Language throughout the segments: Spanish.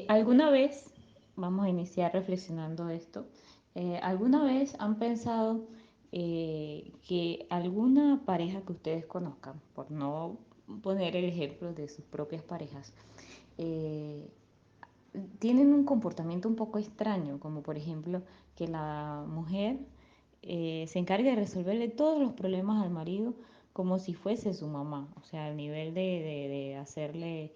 ¿Alguna vez, vamos a iniciar reflexionando esto, alguna vez han pensado que alguna pareja que ustedes conozcan, por no poner el ejemplo de sus propias parejas, eh, tienen un comportamiento un poco extraño, como por ejemplo que la mujer se encargue de resolverle todos los problemas al marido como si fuese su mamá, o sea, al nivel de hacerle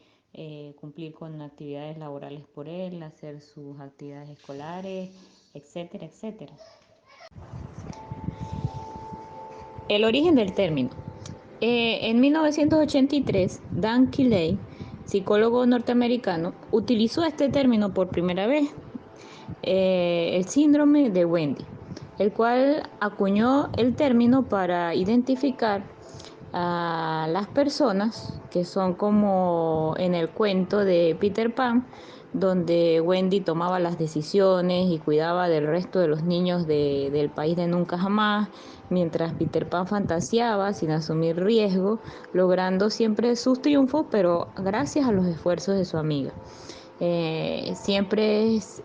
cumplir con actividades laborales por él, hacer sus actividades escolares, etcétera, etcétera. El origen del término. En 1983, Dan Quilley, psicólogo norteamericano, utilizó este término por primera vez, el síndrome de Wendy, el cual acuñó el término para identificar a las personas que son como en el cuento de Peter Pan, donde Wendy tomaba las decisiones y cuidaba del resto de los niños del país de nunca jamás, mientras Peter Pan fantaseaba sin asumir riesgo, logrando siempre sus triunfos, pero gracias a los esfuerzos de su amiga. Siempre es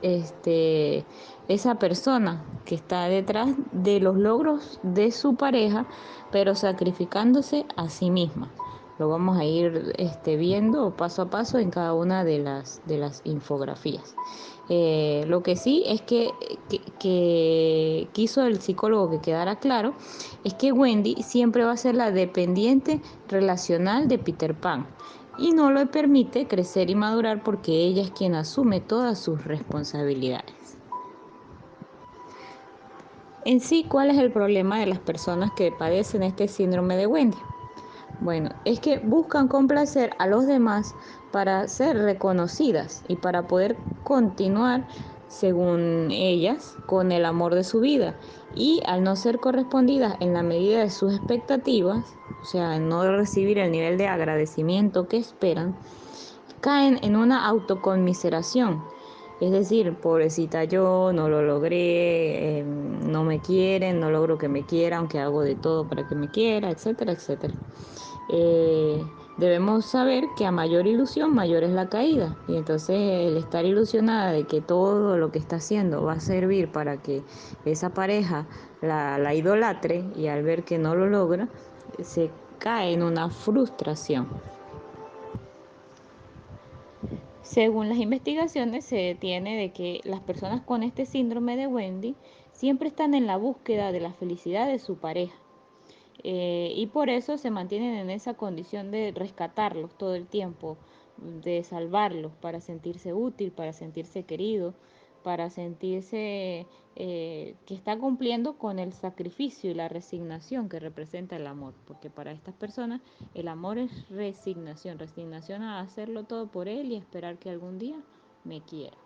esa persona que está detrás de los logros de su pareja, pero sacrificándose a sí misma. Lo vamos a ir viendo paso a paso en cada una de las infografías. Lo que sí es que quiso el psicólogo que quedara claro es que Wendy siempre va a ser la dependiente relacional de Peter Pan y no le permite crecer y madurar porque ella es quien asume todas sus responsabilidades. En sí, ¿cuál es el problema de las personas que padecen este síndrome de Wendy? Bueno, es que buscan complacer a los demás para ser reconocidas y para poder continuar, según ellas, con el amor de su vida. Y al no ser correspondidas en la medida de sus expectativas, o sea, no recibir el nivel de agradecimiento que esperan, caen en una autoconmiseración. Es decir, pobrecita yo, no lo logré, no me quieren, no logro que me quiera, aunque hago de todo para que me quiera, etcétera, etcétera. Debemos saber que a mayor ilusión, mayor es la caída. Y entonces el estar ilusionada de que todo lo que está haciendo va a servir para que esa pareja la idolatre y al ver que no lo logra, se cae en una frustración. Según las investigaciones, se tiene de que las personas con este síndrome de Wendy siempre están en la búsqueda de la felicidad de su pareja. Y por eso se mantienen en esa condición de rescatarlos todo el tiempo, de salvarlos para sentirse útil, para sentirse querido, para sentirse que está cumpliendo con el sacrificio y la resignación que representa el amor, porque para estas personas el amor es resignación, resignación a hacerlo todo por él y esperar que algún día me quiera.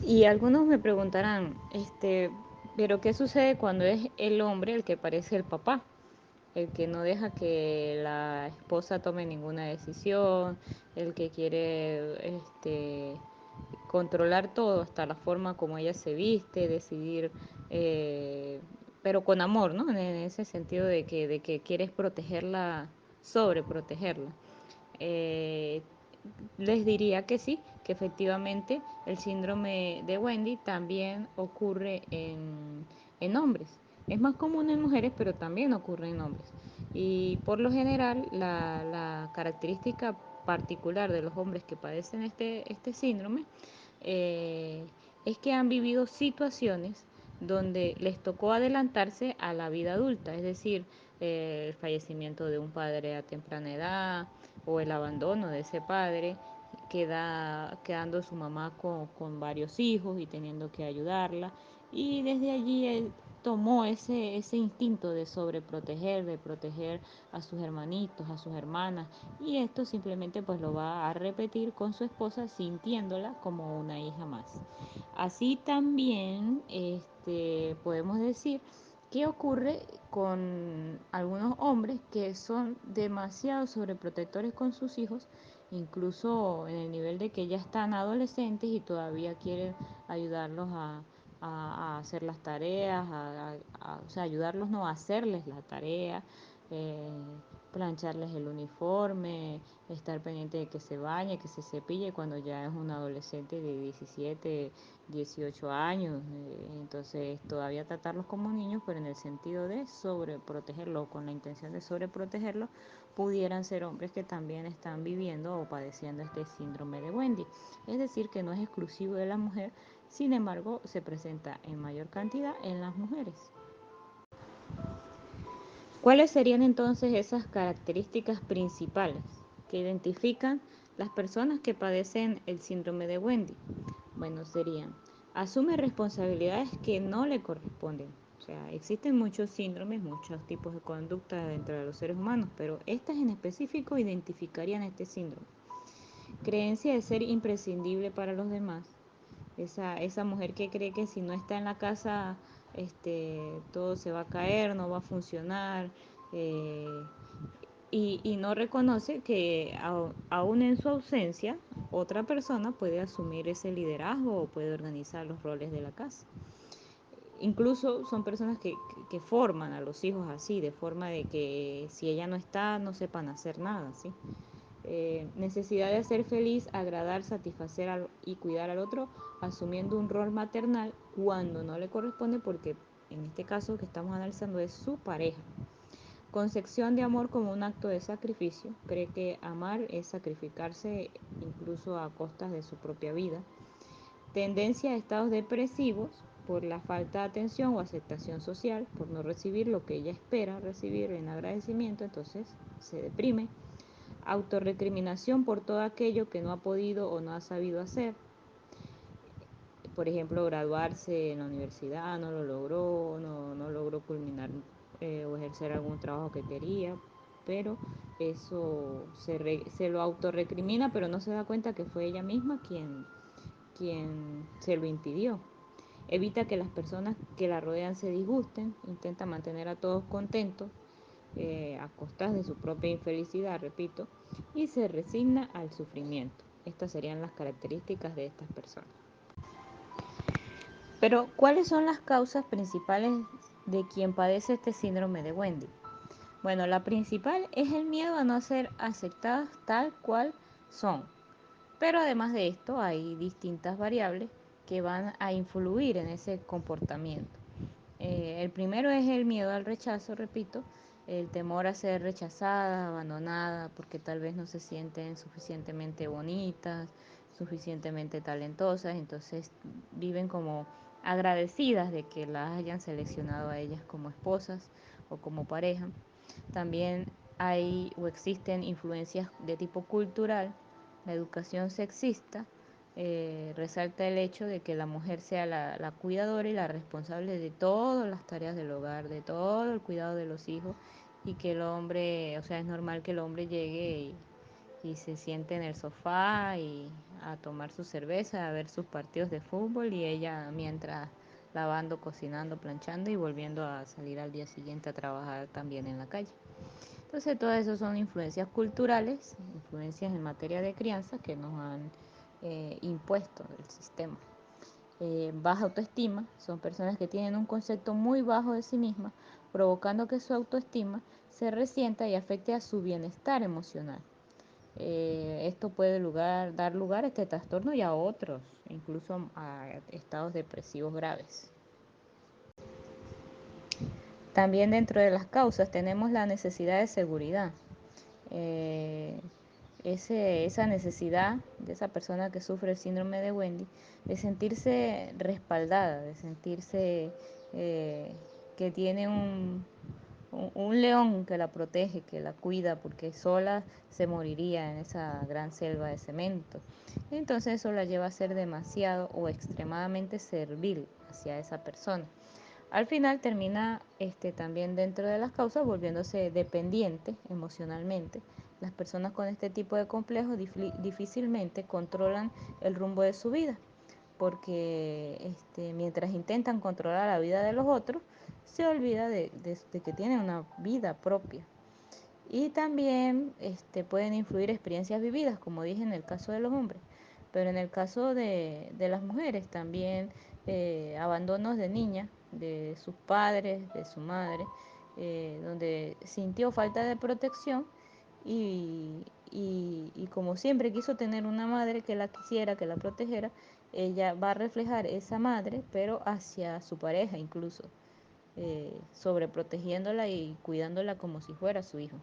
Y algunos me preguntarán, pero ¿qué sucede cuando es el hombre el que parece el papá? El que no deja que la esposa tome ninguna decisión, el que quiere controlar todo, hasta la forma como ella se viste, decidir, pero con amor, ¿no? En ese sentido de que quieres protegerla, sobreprotegerla. Eh, Les diría que sí, que efectivamente el síndrome de Wendy también ocurre en hombres. Es más común en mujeres, pero también ocurre en hombres. Y por lo general, la característica particular de los hombres que padecen este síndrome eh, es que han vivido situaciones donde les tocó adelantarse a la vida adulta, es decir, el fallecimiento de un padre a temprana edad o el abandono de ese padre, quedando su mamá con varios hijos y teniendo que ayudarla. Y desde allí él tomó ese instinto de sobreproteger, de proteger a sus hermanitos, a sus hermanas, y esto simplemente pues lo va a repetir con su esposa sintiéndola como una hija más. Así también podemos decir qué ocurre con algunos hombres que son demasiado sobreprotectores con sus hijos, incluso en el nivel de que ya están adolescentes y todavía quieren ayudarlos a hacer las tareas, o sea, ayudarlos no a hacerles la tarea, plancharles el uniforme, estar pendiente de que se bañe, que se cepille cuando ya es un adolescente de 17, 18 años. Entonces todavía tratarlos como niños, pero en el sentido de sobreprotegerlos, con la intención de sobreprotegerlos, pudieran ser hombres que también están viviendo o padeciendo este síndrome de Wendy. Es decir, que no es exclusivo de la mujer, sin embargo, se presenta en mayor cantidad en las mujeres. ¿Cuáles serían entonces esas características principales que identifican las personas que padecen el síndrome de Wendy? Bueno, serían, asume responsabilidades que no le corresponden. O sea, existen muchos síndromes, muchos tipos de conductas dentro de los seres humanos, pero estas en específico identificarían este síndrome. Creencia de ser imprescindible para los demás. Esa mujer que cree que si no está en la casa, todo se va a caer, no va a funcionar, eh, y no reconoce que aún en su ausencia, otra persona puede asumir ese liderazgo o puede organizar los roles de la casa. Incluso son personas que forman a los hijos así, de forma de que si ella no está, no sepan hacer nada, ¿sí? Necesidad de hacer feliz, agradar, satisfacer y cuidar al otro, asumiendo un rol maternal cuando no le corresponde, porque en este caso que estamos analizando es su pareja. Concepción de amor como un acto de sacrificio, cree que amar es sacrificarse incluso a costas de su propia vida. Tendencia a estados depresivos por la falta de atención o aceptación social, por no recibir lo que ella espera recibir en agradecimiento, entonces se deprime. Autorrecriminación por todo aquello que no ha podido o no ha sabido hacer. Por ejemplo, graduarse en la universidad, no lo logró, no logró culminar o ejercer algún trabajo que quería, pero eso se lo autorrecrimina, pero no se da cuenta que fue ella misma quien se lo impidió. Evita que las personas que la rodean se disgusten, intenta mantener a todos contentos, a costas de su propia infelicidad, repito, y se resigna al sufrimiento. Estas serían las características de estas personas. Pero, ¿cuáles son las causas principales de quien padece este síndrome de Wendy? Bueno, la principal es el miedo a no ser aceptadas tal cual son. Pero además de esto, hay distintas variables que van a influir en ese comportamiento. El primero es el miedo al rechazo, repito, el temor a ser rechazada, abandonada, porque tal vez no se sienten suficientemente bonitas, suficientemente talentosas, entonces viven como agradecidas de que las hayan seleccionado a ellas como esposas o como pareja. También hay o existen influencias de tipo cultural, la educación sexista, resalta el hecho de que la mujer sea la cuidadora y la responsable de todas las tareas del hogar, de todo el cuidado de los hijos, y que el hombre, o sea, es normal que el hombre llegue y se siente en el sofá y a tomar su cerveza, a ver sus partidos de fútbol, y ella mientras lavando, cocinando, planchando y volviendo a salir al día siguiente a trabajar también en la calle. Entonces, todo eso son influencias culturales, influencias en materia de crianza que nos han impuesto el sistema. Baja autoestima, son personas que tienen un concepto muy bajo de sí mismas, provocando que su autoestima se resienta y afecte a su bienestar emocional. Esto puede dar lugar a este trastorno y a otros, incluso a estados depresivos graves. También dentro de las causas tenemos la necesidad de seguridad. Eh, esa necesidad de esa persona que sufre el síndrome de Wendy de sentirse respaldada, de sentirse que tiene un león que la protege, que la cuida, porque sola se moriría en esa gran selva de cemento. Entonces eso la lleva a ser demasiado o extremadamente servil hacia esa persona. Al final termina también dentro de las causas volviéndose dependiente emocionalmente. Las personas con este tipo de complejos difícilmente controlan el rumbo de su vida, porque mientras intentan controlar la vida de los otros, se olvida de que tienen una vida propia. Y también pueden influir experiencias vividas, como dije en el caso de los hombres, pero en el caso de las mujeres también abandonos de niña, de sus padres, de su madre, donde sintió falta de protección y como siempre quiso tener una madre que la quisiera, que la protegiera, ella va a reflejar esa madre, pero hacia su pareja incluso, sobreprotegiéndola y cuidándola como si fuera su hijo.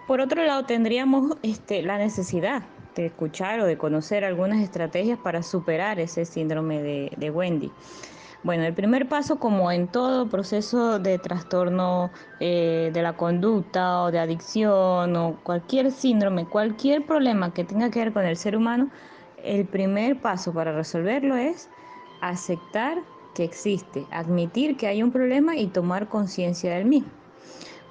Por otro lado, tendríamos la necesidad de escuchar o de conocer algunas estrategias para superar ese síndrome de Wendy. Bueno, el primer paso, como en todo proceso de trastorno de la conducta o de adicción o cualquier síndrome, cualquier problema que tenga que ver con el ser humano, el primer paso para resolverlo es aceptar que existe, admitir que hay un problema y tomar conciencia del mismo.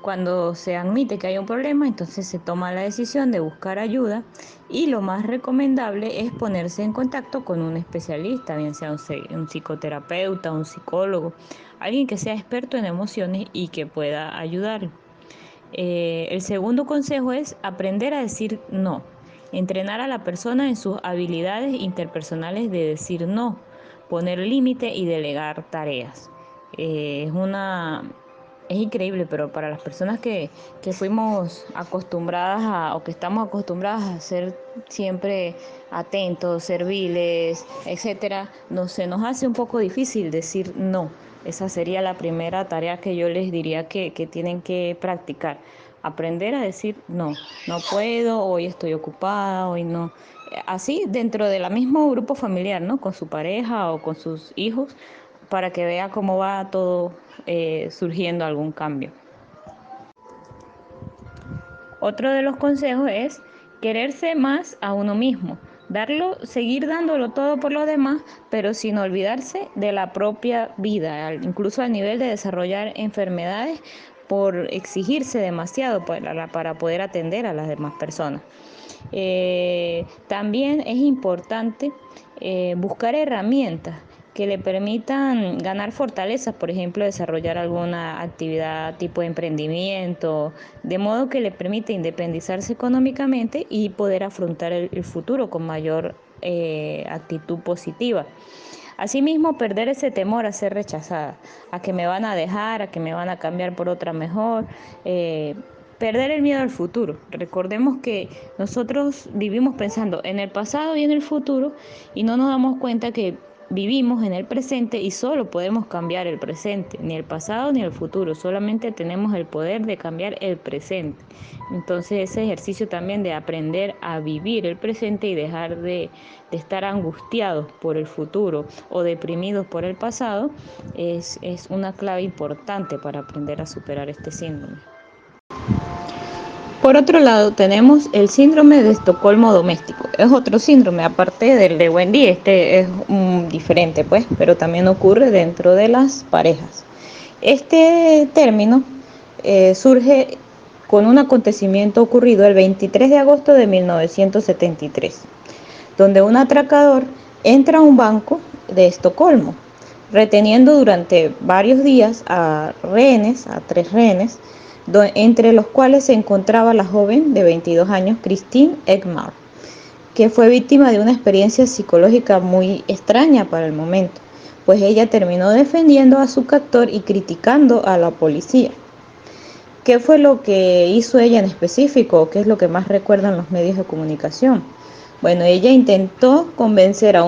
Cuando se admite que hay un problema, entonces se toma la decisión de buscar ayuda y lo más recomendable es ponerse en contacto con un especialista, bien sea un psicoterapeuta, un psicólogo, alguien que sea experto en emociones y que pueda ayudarlo. El segundo consejo es aprender a decir no, entrenar a la persona en sus habilidades interpersonales de decir no, poner límite y delegar tareas. Es una es increíble, pero para las personas que fuimos acostumbradas o que estamos acostumbradas a ser siempre atentos, serviles, etcétera, se nos hace un poco difícil decir no. Esa sería la primera tarea que yo les diría que tienen que practicar. Aprender a decir no, no puedo, hoy estoy ocupada, hoy no. Así dentro del mismo grupo familiar, ¿no? Con su pareja o con sus hijos, para que vea cómo va todo surgiendo algún cambio. Otro de los consejos es quererse más a uno mismo, seguir dándolo todo por los demás, pero sin olvidarse de la propia vida, incluso al nivel de desarrollar enfermedades por exigirse demasiado para poder atender a las demás personas. También es importante buscar herramientas que le permitan ganar fortalezas, por ejemplo, desarrollar alguna actividad tipo de emprendimiento, de modo que le permite independizarse económicamente y poder afrontar el futuro con mayor actitud positiva. Asimismo, perder ese temor a ser rechazada, a que me van a dejar, a que me van a cambiar por otra mejor, perder el miedo al futuro. Recordemos que nosotros vivimos pensando en el pasado y en el futuro y no nos damos cuenta que vivimos en el presente y solo podemos cambiar el presente, ni el pasado ni el futuro, solamente tenemos el poder de cambiar el presente. Entonces ese ejercicio también de aprender a vivir el presente y dejar de estar angustiados por el futuro o deprimidos por el pasado es una clave importante para aprender a superar este síndrome. Por otro lado, tenemos el síndrome de Estocolmo doméstico. Es otro síndrome, aparte del de Wendy, este es diferente, pues, pero también ocurre dentro de las parejas. Este término surge con un acontecimiento ocurrido el 23 de agosto de 1973, donde un atracador entra a un banco de Estocolmo, reteniendo durante varios días a rehenes, a 3 rehenes, entre los cuales se encontraba la joven de 22 años, Christine Ekman, que fue víctima de una experiencia psicológica muy extraña para el momento, pues ella terminó defendiendo a su captor y criticando a la policía. ¿Qué fue lo que hizo ella en específico? ¿Qué es lo que más recuerdan los medios de comunicación? Bueno, ella intentó convencer a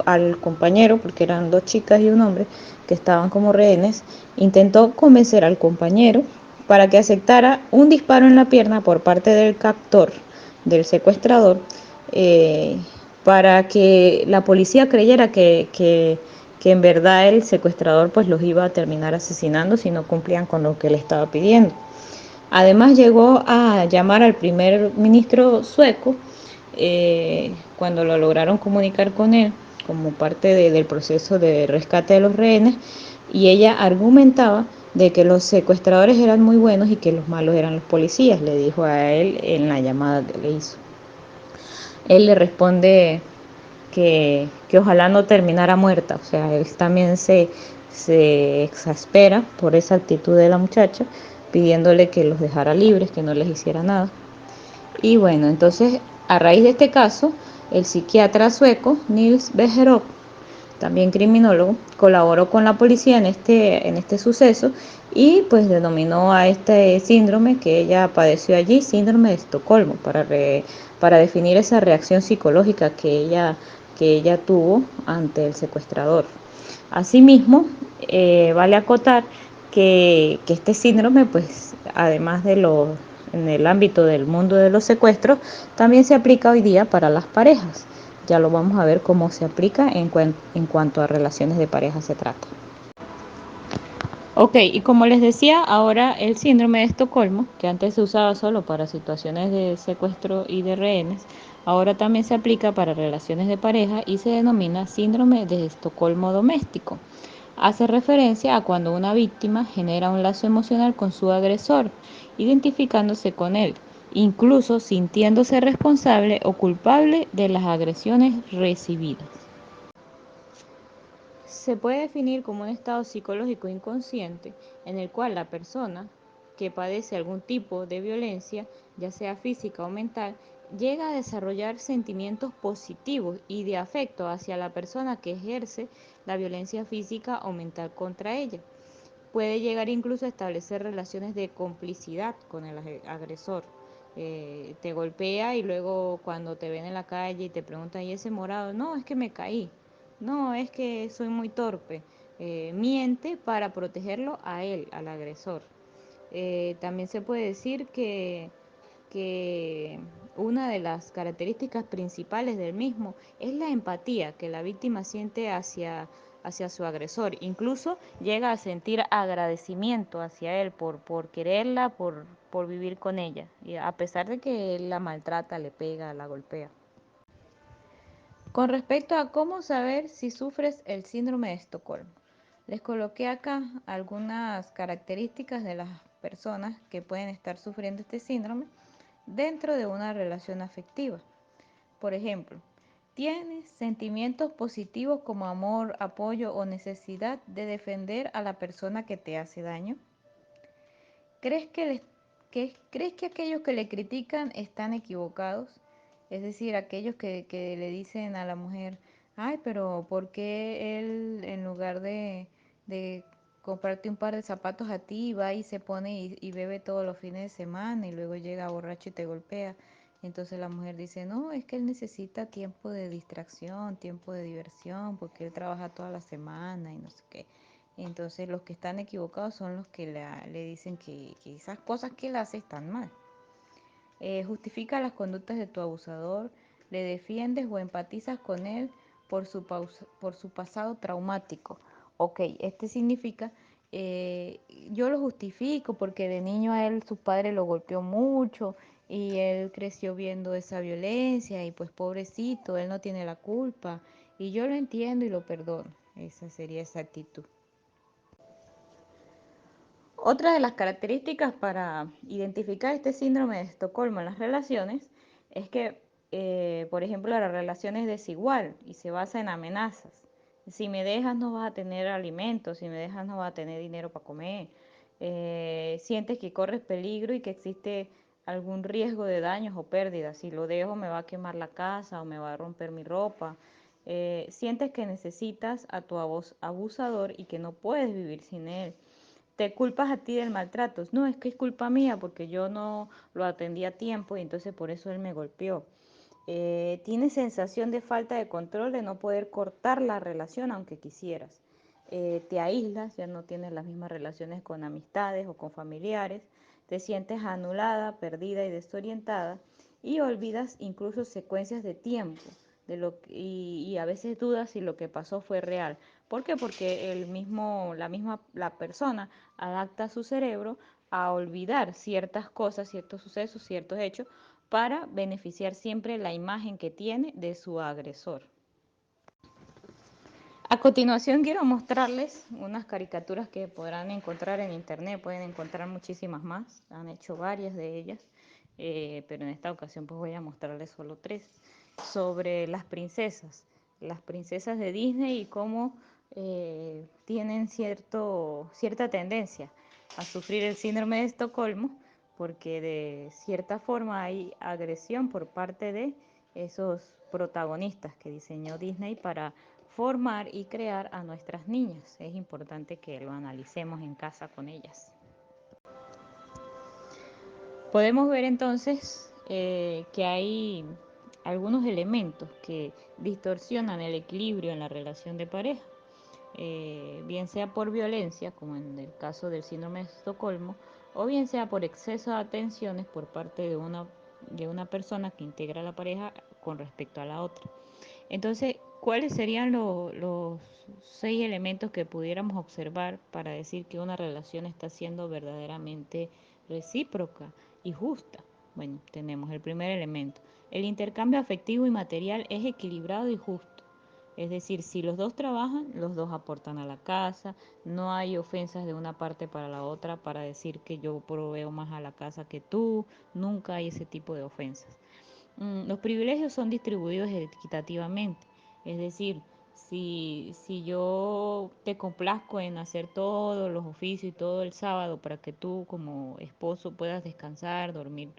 al compañero, porque eran 2 chicas y un hombre que estaban como rehenes, intentó convencer al compañero para que aceptara un disparo en la pierna por parte del captor, del secuestrador, eh, para que la policía creyera que en verdad el secuestrador pues los iba a terminar asesinando si no cumplían con lo que le estaba pidiendo. Además llegó a llamar al primer ministro sueco cuando lo lograron comunicar con él como parte del proceso de rescate de los rehenes, y ella argumentaba de que los secuestradores eran muy buenos y que los malos eran los policías, le dijo a él en la llamada que le hizo. Él le responde que ojalá no terminara muerta, o sea, él también se exaspera por esa actitud de la muchacha, pidiéndole que los dejara libres, que no les hiciera nada. Y bueno, entonces, a raíz de este caso, el psiquiatra sueco Nils Bejerot también criminólogo, colaboró con la policía en este suceso y pues denominó a este síndrome que ella padeció allí, síndrome de Estocolmo, para definir esa reacción psicológica que ella tuvo ante el secuestrador. Asimismo, vale acotar que este síndrome, pues, además de en el ámbito del mundo de los secuestros, también se aplica hoy día para las parejas. Ya lo vamos a ver cómo se aplica en cuanto a relaciones de pareja se trata. Ok, y como les decía, ahora el síndrome de Estocolmo, que antes se usaba solo para situaciones de secuestro y de rehenes, ahora también se aplica para relaciones de pareja y se denomina síndrome de Estocolmo doméstico. Hace referencia a cuando una víctima genera un lazo emocional con su agresor, identificándose con él, incluso sintiéndose responsable o culpable de las agresiones recibidas. Se puede definir como un estado psicológico inconsciente en el cual la persona que padece algún tipo de violencia, ya sea física o mental, llega a desarrollar sentimientos positivos y de afecto hacia la persona que ejerce la violencia física o mental contra ella. Puede llegar incluso a establecer relaciones de complicidad con el agresor. Te golpea y luego cuando te ven en la calle y te preguntan, ¿y ese morado? No, es que me caí. No, es que soy muy torpe. Miente para protegerlo a él, al agresor. También se puede decir que una de las características principales del mismo es la empatía que la víctima siente hacia su agresor. Incluso llega a sentir agradecimiento hacia él por quererla, por vivir con ella, y a pesar de que él la maltrata, le pega, la golpea. Con respecto a cómo saber si sufres el síndrome de Estocolmo, les coloqué acá algunas características de las personas que pueden estar sufriendo este síndrome dentro de una relación afectiva. Por ejemplo, tienes sentimientos positivos como amor, apoyo o necesidad de defender a la persona que te hace daño. ¿Crees ¿Crees que aquellos que le critican están equivocados? Es decir, aquellos que le dicen a la mujer, ay, pero ¿por qué él en lugar de comprarte un par de zapatos a ti, va y se pone y bebe todos los fines de semana y luego llega borracho y te golpea? Entonces la mujer dice, no, es que él necesita tiempo de distracción, tiempo de diversión, porque él trabaja toda la semana y no sé qué. Entonces los que están equivocados son los que le dicen que esas cosas que él hace están mal. Justifica las conductas de tu abusador, le defiendes o empatizas con él por su pasado traumático. Ok, este significa, eh, yo lo justifico porque de niño a él su padre lo golpeó mucho y él creció viendo esa violencia y pues pobrecito, él no tiene la culpa y yo lo entiendo y lo perdono. Esa sería esa actitud. Otra de las características para identificar este síndrome de Estocolmo en las relaciones es que, por ejemplo, la relación es desigual y se basa en amenazas. Si me dejas no vas a tener alimentos, si me dejas no vas a tener dinero para comer. Sientes que corres peligro y que existe algún riesgo de daños o pérdidas. Si lo dejo me va a quemar la casa o me va a romper mi ropa. Sientes que necesitas a tu abusador y que no puedes vivir sin él. Te culpas a ti del maltrato. No, es que es culpa mía porque yo no lo atendí a tiempo y entonces por eso él me golpeó. Tienes sensación de falta de control, de no poder cortar la relación aunque quisieras. Te aíslas, ya no tienes las mismas relaciones con amistades o con familiares. Te sientes anulada, perdida y desorientada y olvidas incluso secuencias de tiempo y a veces dudas si lo que pasó fue real. ¿Por qué? Porque la persona adapta su cerebro a olvidar ciertas cosas, ciertos sucesos, ciertos hechos, para beneficiar siempre la imagen que tiene de su agresor. A continuación quiero mostrarles unas caricaturas que podrán encontrar en internet, pueden encontrar muchísimas más, han hecho varias de ellas, pero en esta ocasión pues voy a mostrarles solo tres, sobre las princesas de Disney y cómo tienen cierta tendencia a sufrir el síndrome de Estocolmo, porque de cierta forma hay agresión por parte de esos protagonistas que diseñó Disney para formar y crear a nuestras niñas. Es importante que lo analicemos en casa con ellas. Podemos ver entonces que hay algunos elementos que distorsionan el equilibrio en la relación de pareja, bien sea por violencia, como en el caso del síndrome de Estocolmo, o bien sea por exceso de atenciones por parte de una persona que integra la pareja con respecto a la otra. Entonces, ¿cuáles serían los 6 elementos que pudiéramos observar para decir que una relación está siendo verdaderamente recíproca y justa? Bueno, tenemos el primer elemento. El intercambio afectivo y material es equilibrado y justo. Es decir, si los dos trabajan, los dos aportan a la casa, no hay ofensas de una parte para la otra para decir que yo proveo más a la casa que tú, nunca hay ese tipo de ofensas. Los privilegios son distribuidos equitativamente, es decir, si yo te complazco en hacer todos los oficios y todo el sábado para que tú como esposo puedas descansar, dormir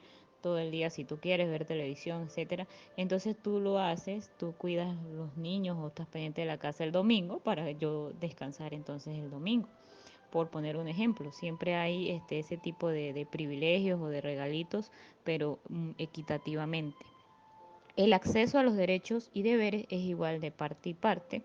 todo el día si tú quieres, ver televisión, etcétera, entonces tú lo haces, tú cuidas los niños o estás pendiente de la casa el domingo para yo descansar entonces el domingo. Por poner un ejemplo, siempre hay ese tipo de privilegios o de regalitos, pero equitativamente. El acceso a los derechos y deberes es igual de parte y parte,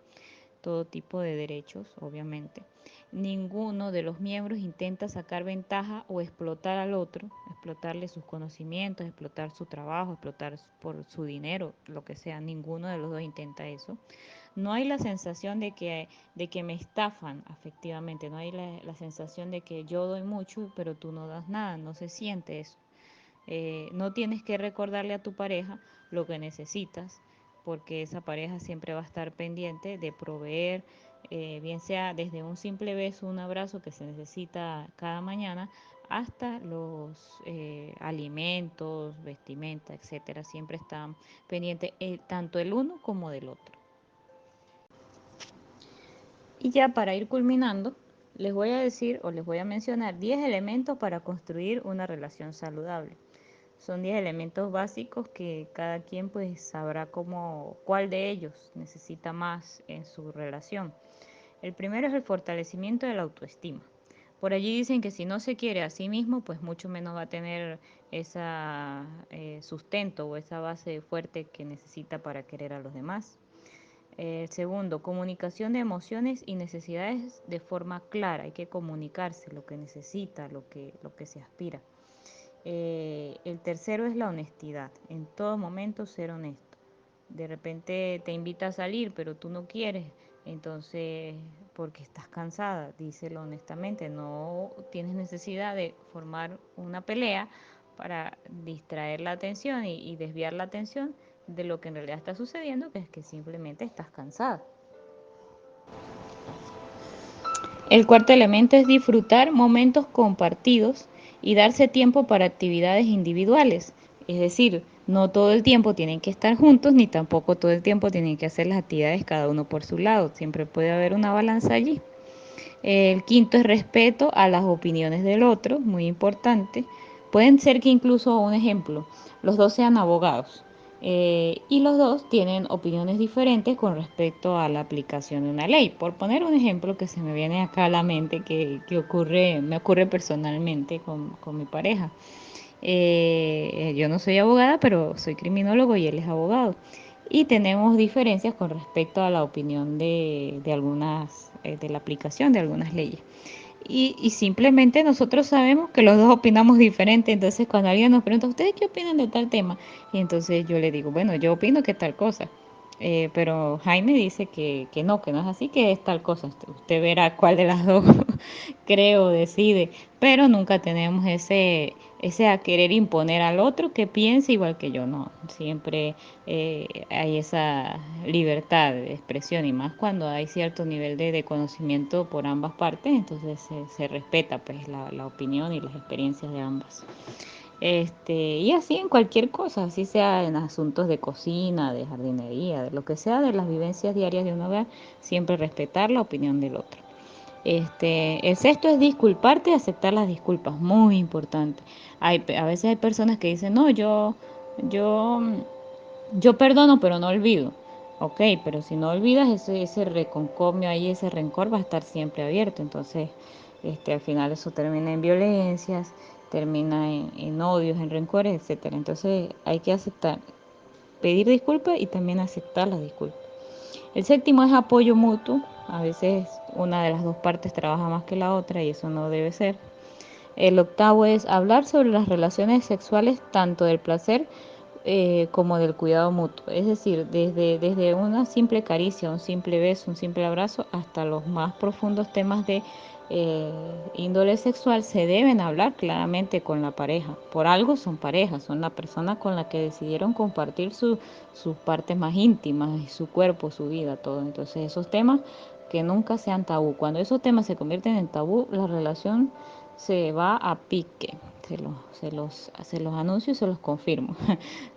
todo tipo de derechos, obviamente. Ninguno de los miembros intenta sacar ventaja o explotar al otro, explotarle sus conocimientos, explotar su trabajo, explotar por su dinero, lo que sea. Ninguno de los dos intenta eso. No hay la sensación de que me estafan afectivamente, no hay la sensación de que yo doy mucho pero tú no das nada, no se siente eso. No tienes que recordarle a tu pareja lo que necesitas, porque esa pareja siempre va a estar pendiente de proveer, bien sea desde un simple beso, un abrazo que se necesita cada mañana, hasta los alimentos, vestimenta, etcétera. Siempre están pendientes tanto el uno como del otro. Y ya para ir culminando, les voy a decir o les voy a mencionar 10 elementos para construir una relación saludable. Son 10 elementos básicos que cada quien pues sabrá cuál de ellos necesita más en su relación. El primero es el fortalecimiento de la autoestima. Por allí dicen que si no se quiere a sí mismo, pues mucho menos va a tener ese sustento o esa base fuerte que necesita para querer a los demás. El segundo, comunicación de emociones y necesidades de forma clara. Hay que comunicarse lo que necesita, lo que se aspira. El tercero es la honestidad. En todo momento ser honesto. De repente te invita a salir, pero tú no quieres. Entonces, porque estás cansada, díselo honestamente. No tienes necesidad de formar una pelea para distraer la atención y desviar la atención de lo que en realidad está sucediendo, que es que simplemente estás cansada. El cuarto elemento es disfrutar momentos compartidos y darse tiempo para actividades individuales. Es decir, no todo el tiempo tienen que estar juntos, ni tampoco todo el tiempo tienen que hacer las actividades cada uno por su lado. Siempre puede haber una balanza allí. El quinto es respeto a las opiniones del otro, muy importante. Pueden ser que incluso, un ejemplo, los dos sean abogados y los dos tienen opiniones diferentes con respecto a la aplicación de una ley. Por poner un ejemplo que se me viene acá a la mente, me ocurre personalmente con mi pareja. Yo no soy abogada, pero soy criminólogo y él es abogado. Y tenemos diferencias con respecto a la opinión de algunas, de la aplicación de algunas leyes. Y simplemente nosotros sabemos que los dos opinamos diferente, entonces cuando alguien nos pregunta, ¿ustedes qué opinan de tal tema? Y entonces yo le digo, bueno, yo opino que tal cosa, pero Jaime dice que no es así, que es tal cosa. Usted verá cuál de las dos cree o decide, pero nunca tenemos ese a querer imponer al otro que piense igual que yo, no. Siempre hay esa libertad de expresión y más cuando hay cierto nivel de conocimiento por ambas partes, entonces se respeta pues la opinión y las experiencias de ambas. Y así en cualquier cosa, así sea en asuntos de cocina, de jardinería, de lo que sea, de las vivencias diarias de un hogar, siempre respetar la opinión del otro. El sexto es disculparte y aceptar las disculpas, muy importante. A veces hay personas que dicen, no, yo, yo perdono, pero no olvido. Ok, pero si no olvidas, ese reconcomio ahí, ese rencor va a estar siempre abierto. Entonces, al final eso termina en violencias, termina en odios, en rencores, etcétera. Entonces hay que aceptar, pedir disculpas y también aceptar las disculpas. El séptimo es apoyo mutuo. A veces una de las dos partes trabaja más que la otra y eso no debe ser. El octavo es hablar sobre las relaciones sexuales, tanto del placer como del cuidado mutuo. Es decir, desde una simple caricia, un simple beso, un simple abrazo, hasta los más profundos temas de índole sexual se deben hablar claramente con la pareja. Por algo son parejas, son la persona con la que decidieron compartir sus partes más íntimas, su cuerpo, su vida, todo. Entonces esos temas que nunca sean tabú. Cuando esos temas se convierten en tabú, la relación se va a pique. Se los anuncio y se los confirmo.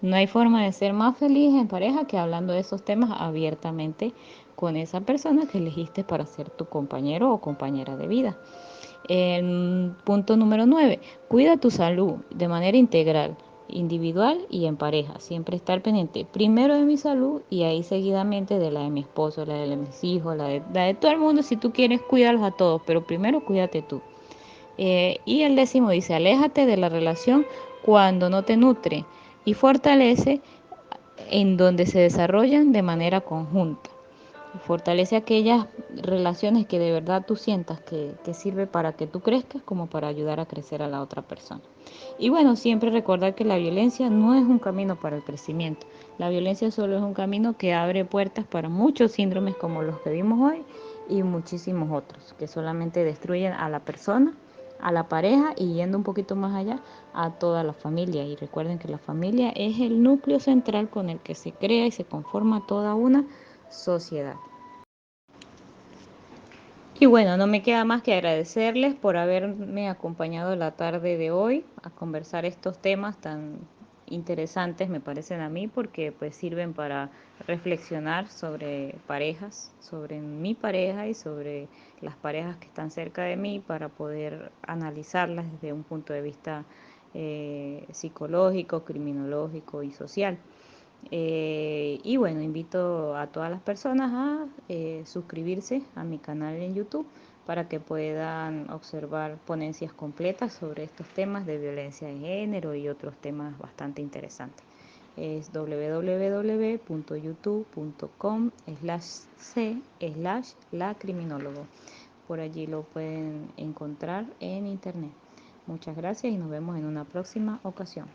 No hay forma de ser más feliz en pareja que hablando de esos temas abiertamente con esa persona que elegiste para ser tu compañero o compañera de vida. El punto número 9, cuida tu salud de manera integral, individual y en pareja. Siempre estar pendiente primero de mi salud y ahí seguidamente de la de mi esposo, la de mis hijos, la de todo el mundo. Si tú quieres, cuídalos a todos, pero primero cuídate tú. Y el décimo dice, aléjate de la relación cuando no te nutre y fortalece en donde se desarrollan de manera conjunta. Fortalece aquellas relaciones que de verdad tú sientas que sirve para que tú crezcas como para ayudar a crecer a la otra persona. Y bueno, siempre recordar que la violencia no es un camino para el crecimiento. La violencia solo es un camino que abre puertas para muchos síndromes como los que vimos hoy y muchísimos otros que solamente destruyen a la persona, a la pareja y yendo un poquito más allá a toda la familia. Y recuerden que la familia es el núcleo central con el que se crea y se conforma toda una sociedad. Y bueno, no me queda más que agradecerles por haberme acompañado la tarde de hoy a conversar estos temas tan interesantes, me parecen a mí, porque pues sirven para reflexionar sobre parejas, sobre mi pareja y sobre las parejas que están cerca de mí para poder analizarlas desde un punto de vista psicológico, criminológico y social. Y bueno, invito a todas las personas a suscribirse a mi canal en YouTube para que puedan observar ponencias completas sobre estos temas de violencia de género y otros temas bastante interesantes. Es www.youtube.com/c/lacriminólogo. Por allí lo pueden encontrar en internet. Muchas gracias y nos vemos en una próxima ocasión.